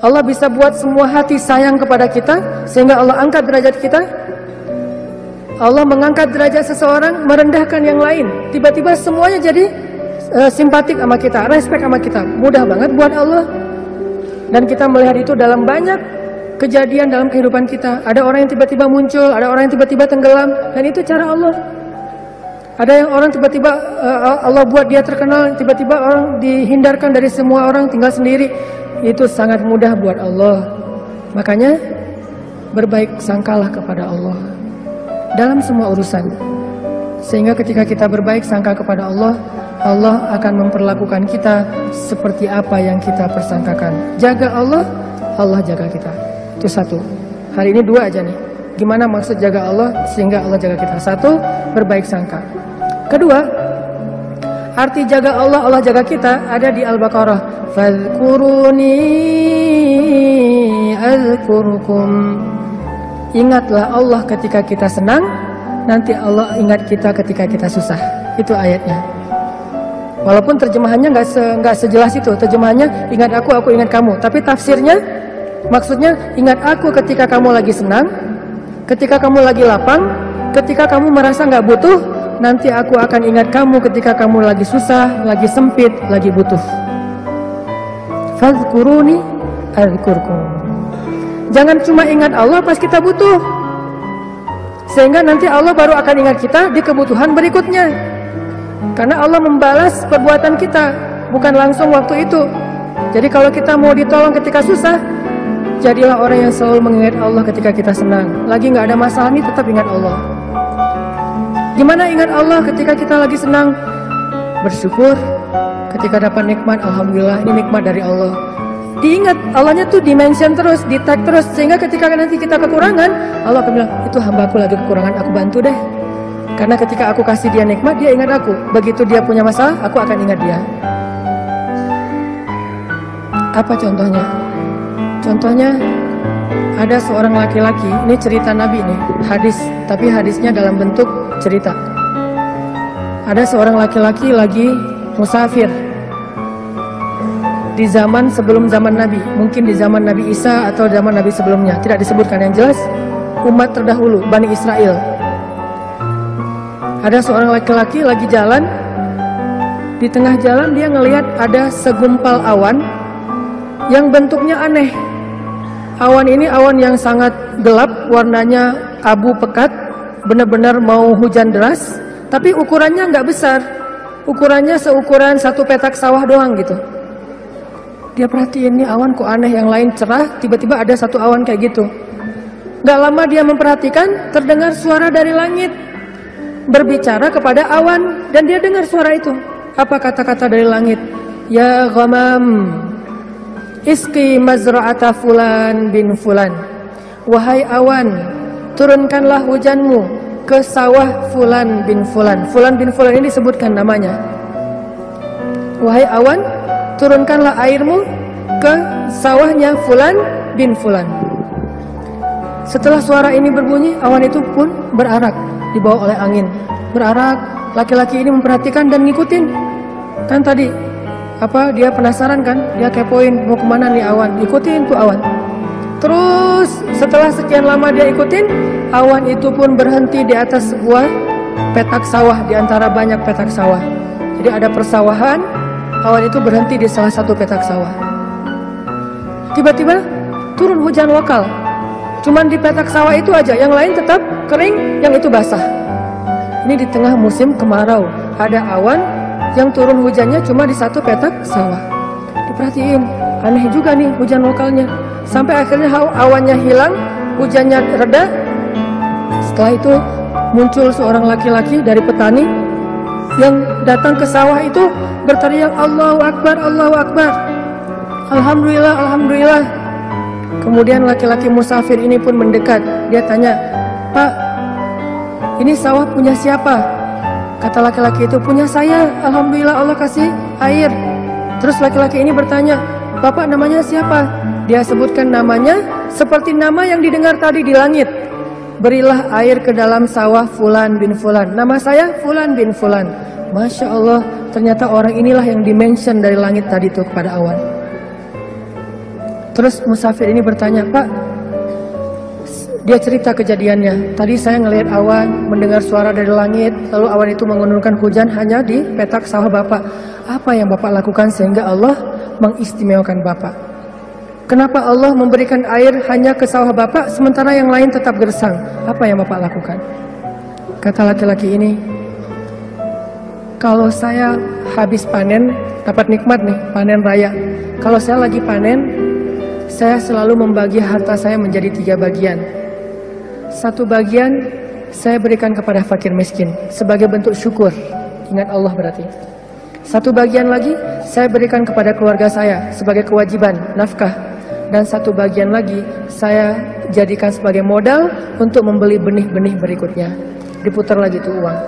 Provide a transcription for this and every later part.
Allah bisa buat semua hati sayang kepada kita sehingga Allah angkat derajat kita. Allah mengangkat derajat seseorang, merendahkan yang lain. Tiba-tiba semuanya jadi simpatik sama kita, respect sama kita. Mudah banget buat Allah. Dan kita melihat itu dalam banyak kejadian dalam kehidupan kita. Ada orang yang tiba-tiba muncul, ada orang yang tiba-tiba tenggelam, dan itu cara Allah. Ada yang orang tiba-tiba Allah buat dia terkenal, tiba-tiba orang dihindarkan dari semua orang, tinggal sendiri. Itu sangat mudah buat Allah. Makanya berbaik sangkalah kepada Allah dalam semua urusan. Sehingga ketika kita berbaik sangka kepada Allah, Allah akan memperlakukan kita seperti apa yang kita persangkakan. Jaga Allah, Allah jaga kita. Itu satu. Hari ini dua aja nih. Gimana maksud jaga Allah sehingga Allah jaga kita? Satu, berbaik sangka. Kedua, arti jaga Allah, Allah jaga kita ada di Al-Baqarah. Fadhkuruni azkurkum. Ingatlah Allah ketika kita senang, nanti Allah ingat kita ketika kita susah. Itu ayatnya. Walaupun terjemahannya nggak sejelas itu. Terjemahannya ingat aku ingat kamu. Tapi tafsirnya, maksudnya ingat aku ketika kamu lagi senang, ketika kamu lagi lapang, ketika kamu merasa nggak butuh, nanti aku akan ingat kamu ketika kamu lagi susah, lagi sempit, lagi butuh. Fadhkuruni azkurkum. Jangan cuma ingat Allah pas kita butuh, sehingga nanti Allah baru akan ingat kita di kebutuhan berikutnya. Karena Allah membalas perbuatan kita, bukan langsung waktu itu. Jadi kalau kita mau ditolong ketika susah, jadilah orang yang selalu mengingat Allah ketika kita senang. Lagi nggak ada masalah nih, tetap ingat Allah. Gimana ingat Allah ketika kita lagi senang? Bersyukur. Ketika dapat nikmat, alhamdulillah, ini nikmat dari Allah. Diingat, Allahnya tuh dimention terus, di-tag terus, sehingga ketika nanti kita kekurangan, Allah akan bilang, itu hambaku lagi kekurangan, aku bantu deh. Karena ketika aku kasih dia nikmat, dia ingat aku. Begitu dia punya masalah, aku akan ingat dia. Apa contohnya? Contohnya, ada seorang laki-laki, ini cerita Nabi nih, hadis, tapi hadisnya dalam bentuk cerita. Ada seorang laki-laki lagi musafir di zaman sebelum zaman Nabi, mungkin di zaman Nabi Isa atau zaman Nabi sebelumnya, tidak disebutkan. Yang jelas umat terdahulu, Bani Israel. Ada seorang laki-laki lagi jalan, di tengah jalan dia ngelihat ada segumpal awan yang bentuknya aneh. Awan ini awan yang sangat gelap, warnanya abu pekat, benar-benar mau hujan deras, tapi ukurannya nggak besar. Ukurannya seukuran satu petak sawah doang gitu. Dia perhatiin, ini awan kok aneh, yang lain cerah, tiba-tiba ada satu awan kayak gitu. Gak lama dia memperhatikan, terdengar suara dari langit berbicara kepada awan, dan dia dengar suara itu. Apa kata-kata dari langit? Ya ghamam, iski mazra'ata fulan bin fulan. Wahai awan, turunkanlah hujanmu ke sawah fulan bin fulan. Fulan bin fulan ini disebutkan namanya. Wahai awan, turunkanlah airmu ke sawahnya fulan bin fulan. Setelah suara ini berbunyi, awan itu pun berarak, dibawa oleh angin. Berarak, laki-laki ini memperhatikan dan ngikutin. Kan tadi, dia penasaran kan, dia kepoin mau kemana nih awan, ikutin tuh awan. Terus setelah sekian lama dia ikutin, awan itu pun berhenti di atas sebuah petak sawah, di antara banyak petak sawah. Jadi ada persawahan, awan itu berhenti di salah satu petak sawah. Tiba-tiba turun hujan lokal. Cuman di petak sawah itu aja, yang lain tetap kering, yang itu basah. Ini di tengah musim kemarau, ada awan yang turun hujannya cuma di satu petak sawah. Diperhatiin, aneh juga nih hujan lokalnya. Sampai akhirnya awannya hilang, hujannya reda. Setelah itu muncul seorang laki-laki dari petani yang datang ke sawah itu berteriak, Allahu Akbar, Allahu Akbar, Alhamdulillah, Alhamdulillah. Kemudian laki-laki musafir ini pun mendekat. Dia tanya, Pak, ini sawah punya siapa? Kata laki-laki itu, punya saya, Alhamdulillah Allah kasih air. Terus laki-laki ini bertanya, Bapak namanya siapa? Dia sebutkan namanya seperti nama yang didengar tadi di langit. Berilah air ke dalam sawah fulan bin fulan. Nama saya fulan bin fulan. Masya Allah, ternyata orang inilah yang dimention dari langit tadi itu kepada awan. Terus musafir ini bertanya, Pak, dia cerita kejadiannya. Tadi saya ngelihat awan, mendengar suara dari langit, lalu awan itu menurunkan hujan hanya di petak sawah Bapak. Apa yang Bapak lakukan sehingga Allah mengistimewakan Bapak? Kenapa Allah memberikan air hanya ke sawah Bapak, sementara yang lain tetap gersang? Apa yang Bapak lakukan? Kata laki-laki ini, kalau saya habis panen, dapat nikmat nih, panen raya. Kalau saya lagi panen, saya selalu membagi harta saya menjadi 3 bagian. 1 bagian saya berikan kepada fakir miskin sebagai bentuk syukur. Ingat Allah berarti. 1 bagian lagi saya berikan kepada keluarga saya sebagai kewajiban, nafkah. Dan 1 bagian lagi saya jadikan sebagai modal untuk membeli benih-benih berikutnya. Diputar lagi tuh uang.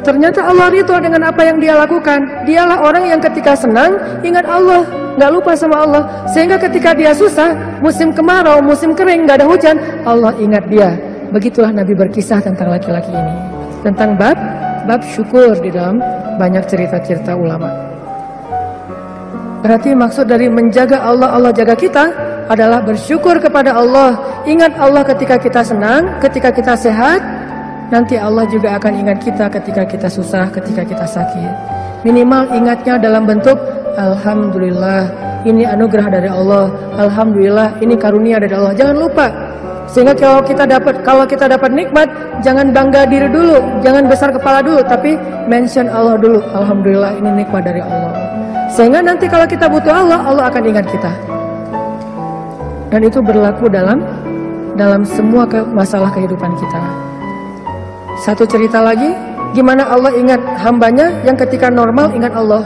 Ternyata Allah ridho dengan apa yang dia lakukan. Dialah orang yang ketika senang ingat Allah, nggak lupa sama Allah. Sehingga ketika dia susah, musim kemarau, musim kering, nggak ada hujan, Allah ingat dia. Begitulah Nabi berkisah tentang laki-laki ini, tentang bab syukur di dalam banyak cerita-cerita ulama. Berarti maksud dari menjaga Allah, Allah jaga kita adalah bersyukur kepada Allah. Ingat Allah ketika kita senang, ketika kita sehat. Nanti Allah juga akan ingat kita ketika kita susah, ketika kita sakit. Minimal ingatnya dalam bentuk Alhamdulillah, ini anugerah dari Allah. Alhamdulillah, ini karunia dari Allah. Jangan lupa. Sehingga kalau kita dapat nikmat, jangan bangga diri dulu, jangan besar kepala dulu, tapi mention Allah dulu. Alhamdulillah, ini nikmat dari Allah. Sehingga nanti kalau kita butuh Allah, Allah akan ingat kita. Dan itu berlaku dalam semua masalah kehidupan kita. Satu cerita lagi, gimana Allah ingat hambanya yang ketika normal ingat Allah.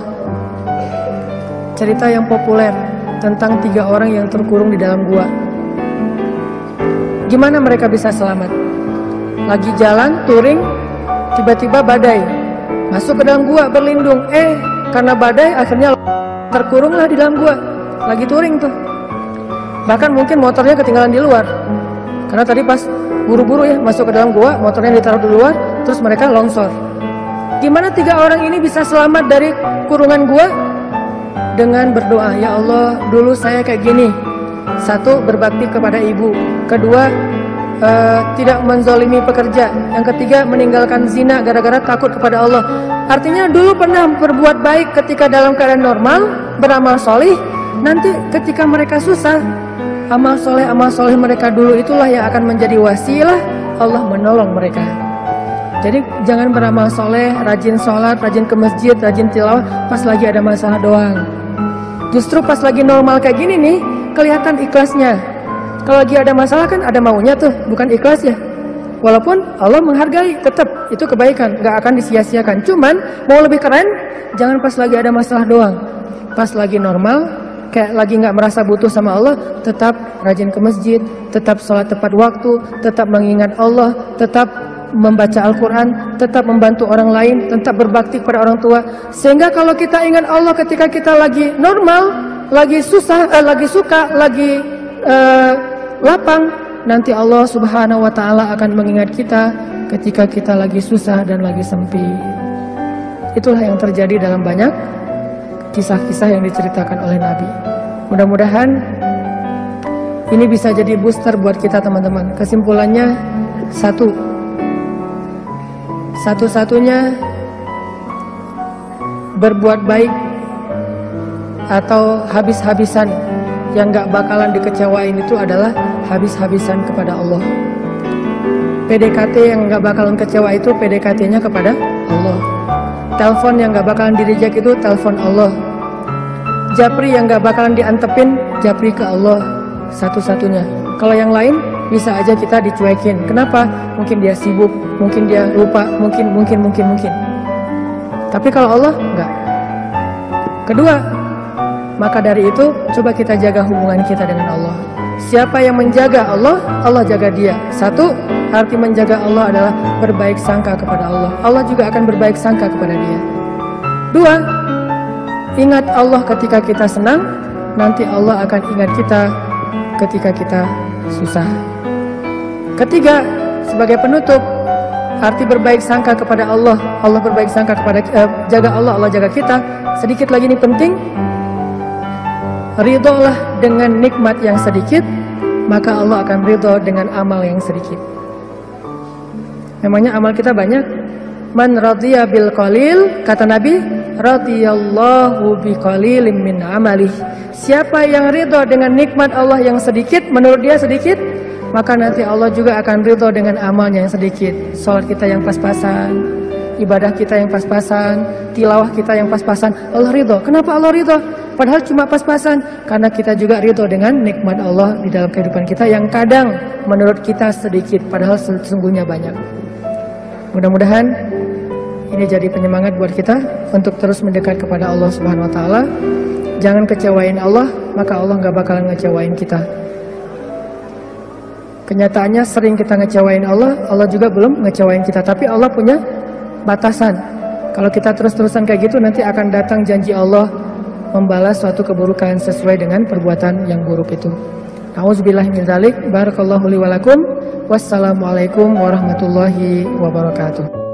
Cerita yang populer tentang 3 orang yang terkurung di dalam gua. Gimana mereka bisa selamat? Lagi jalan, touring, tiba-tiba badai. Masuk ke dalam gua berlindung. Karena badai akhirnya terkurunglah di dalam gua. Lagi touring tuh. Bahkan mungkin motornya ketinggalan di luar. Karena tadi pas buru-buru ya masuk ke dalam gua, motornya ditaruh di luar, terus mereka longsor. Gimana 3 orang ini bisa selamat dari kurungan gua? Dengan berdoa, ya Allah, dulu saya kayak gini. 1, berbakti kepada ibu. 2, tidak menzalimi pekerja. Yang 3, meninggalkan zina gara-gara takut kepada Allah. Artinya dulu pernah berbuat baik ketika dalam keadaan normal, beramal solih. Nanti ketika mereka susah, amal soleh mereka dulu itulah yang akan menjadi wasilah Allah menolong mereka. Jadi jangan beramal soleh, rajin sholat, rajin ke masjid, rajin tilawah pas lagi ada masalah doang. Justru pas lagi normal kayak gini nih, kelihatan ikhlasnya. Kalau lagi ada masalah kan ada maunya tuh, bukan ikhlas ya. Walaupun Allah menghargai, tetap itu kebaikan, gak akan disia-siakan. Cuman mau lebih keren, jangan pas lagi ada masalah doang. Pas lagi normal, kayak lagi nggak merasa butuh sama Allah, tetap rajin ke masjid, tetap sholat tepat waktu, tetap mengingat Allah, tetap membaca Al-Quran, tetap membantu orang lain, tetap berbakti kepada orang tua. Sehingga kalau kita ingat Allah ketika kita lagi normal, lagi susah, lagi suka, lagi lapang, nanti Allah Subhanahu wa Ta'ala akan mengingat kita ketika kita lagi susah dan lagi sempit. Itulah yang terjadi dalam banyak kisah-kisah yang diceritakan oleh Nabi. Mudah-mudahan ini bisa jadi booster buat kita teman-teman. Kesimpulannya satu-satunya berbuat baik atau habis-habisan yang gak bakalan dikecewain itu adalah habis-habisan kepada Allah. PDKT yang gak bakalan kecewa itu PDKT-nya kepada Allah. Telepon yang gak bakalan di-reject itu telepon Allah. Japri yang gak bakalan diantepin, japri ke Allah satu-satunya. Kalau yang lain bisa aja kita dicuekin. Kenapa? Mungkin dia sibuk, mungkin dia lupa, mungkin. Tapi kalau Allah enggak. Kedua, maka dari itu coba kita jaga hubungan kita dengan Allah. Siapa yang menjaga Allah, Allah jaga dia. 1, arti menjaga Allah adalah berbaik sangka kepada Allah. Allah juga akan berbaik sangka kepada dia. 2, ingat Allah ketika kita senang, nanti Allah akan ingat kita ketika kita susah. 3, sebagai penutup, arti berbaik sangka kepada Allah, Allah berbaik sangka kepada jaga Allah, Allah jaga kita. Sedikit lagi ini penting. ridholah dengan nikmat yang sedikit, maka Allah akan ridho dengan amal yang sedikit. Memangnya amal kita banyak. Man radhiya bil qalil, kata Nabi, radhiyallahu bi qalilin min amalih. Siapa yang ridho dengan nikmat Allah yang sedikit, menurut dia sedikit, maka nanti Allah juga akan ridho dengan amalnya yang sedikit. Salat kita yang pas-pasan, ibadah kita yang pas-pasan, tilawah kita yang pas-pasan, Allah ridho. Kenapa Allah ridho? Padahal cuma pas-pasan, karena kita juga ridho dengan nikmat Allah di dalam kehidupan kita yang kadang menurut kita sedikit, padahal sesungguhnya banyak. Mudah-mudahan ini jadi penyemangat buat kita untuk terus mendekat kepada Allah Subhanahu Wa Taala. Jangan kecewain Allah, maka Allah nggak bakalan ngecewain kita. Kenyataannya sering kita ngecewain Allah, Allah juga belum ngecewain kita. Tapi Allah punya batasan. Kalau kita terus-terusan kayak gitu, nanti akan datang janji Allah membalas suatu keburukan sesuai dengan perbuatan yang buruk itu. Auzubillahi min dzalik. Barakallahu li wa lakum. Wassalamualaikum warahmatullahi wabarakatuh.